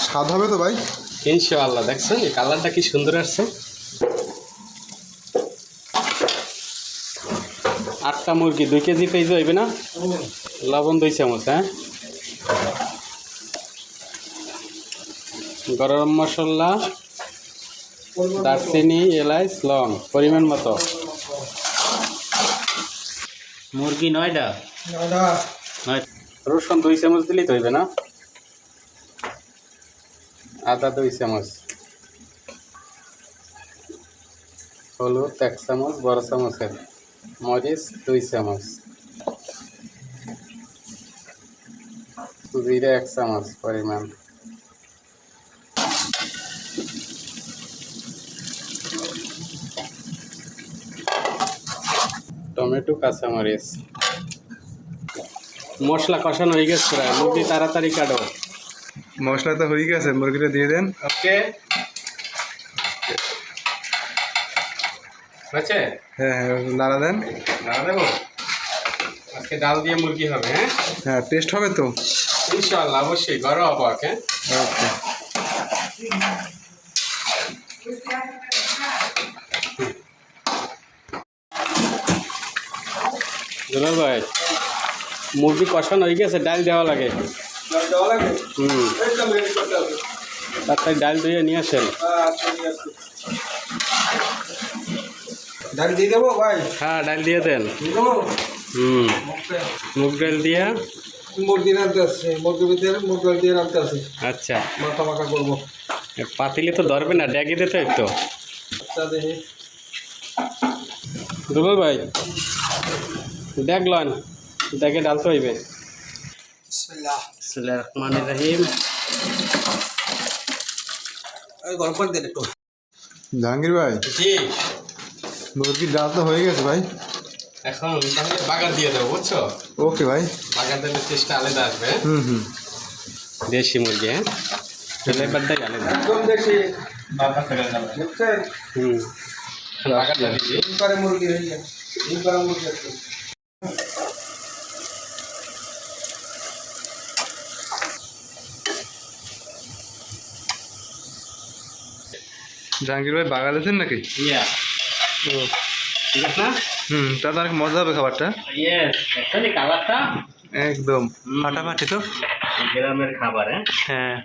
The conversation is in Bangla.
স্বাদ হবে তো ভাই? ইনশাআল্লাহ। দেখছেন এই কালারটা কি সুন্দর আসছে। 8টা মুরগি 2 কেজি পেঁয়াজ হইবে না? লবণ 2 চামচ। হ্যাঁ, গরম মশলা, দারচিনি, এলাচ, লং পরিমাণ মতো। মুরগি 9টা। রসুন 2 চামচ দিলেই তো হইবে না? আদা 2 চামচ, হলুদ 1 চামচ বড় চামচের, মরিচ 2 চামচ, জিরা 1 চামচ পরিমাণ, টমেটো, কাঁচামরিচ। মশলা কষানো হয়ে গেছে প্রায়, মুরগি তাড়াতাড়ি কাটো। মশলা তো হয়ে গেছে, মুরগিটা দিয়ে দেন। ওকে, হয়েছে? হ্যাঁ হ্যাঁ, নাড়া দেন। নাড়া দেবো। আজকে ডাল দিয়ে মুরগি হবে। হ্যাঁ হ্যাঁ, টেস্ট হবে তো ইনশাআল্লাহ, অবশ্যই ঘরোয়া অবাক। হ্যাঁ, ওকে। দুলাল ভাই, মুরগি কষানো হয়ে গেছে, ডাল দেওয়া লাগে। তাড়াতাড়ি ডাল ধুয়ে নিয়ে আসেন। ডাল দিয়ে দেবো ভাই? হ্যাঁ, ডাল দিয়ে দেন। মুগ ডাল দিয়া মুরগি রাখতে আসছে, মুরগি মুগ ডাল দিয়ে রাখতে আসছে। আচ্ছা, মাথা মাখা করবো। পাতিলে তো ধরবে না, ড্যাগে দিতে একটু। দুলাল ভাই, দেখলেন ড্যাগে ডালতে হইবে। বিসমিল্লাহির রহমানির রহিম। গরম করে দেন একটু। জাহাঙ্গীর ভাই, জি, মুরগির ডাল তো হয়ে গেছে ভাই। এখন তাহলে বাগার দিয়ে দেবো, বুঝছো? ওকে ভাই। বাগার দিলে টেস্টটা আলাদা আসবে। হুম। দেশি মুরগি। হ্যাঁ, ফ্লেভারটাই আলাদা। একদম দেশি। বাগারটা দিচ্ছি। মুরগি হয়ে গেছে। মুরগি আছে। জাহাঙ্গীর ভাই বাগাল আছেন নাকি? ইয়া, ও ঠিক আছে না? তা তো অনেক মজা হবে খাবারটা। ইয়েস, অ্যাকচুয়ালি কালারটা একদম ফাটাফাটি তো। গ্রামের খাবার। হ্যাঁ, হ্যাঁ।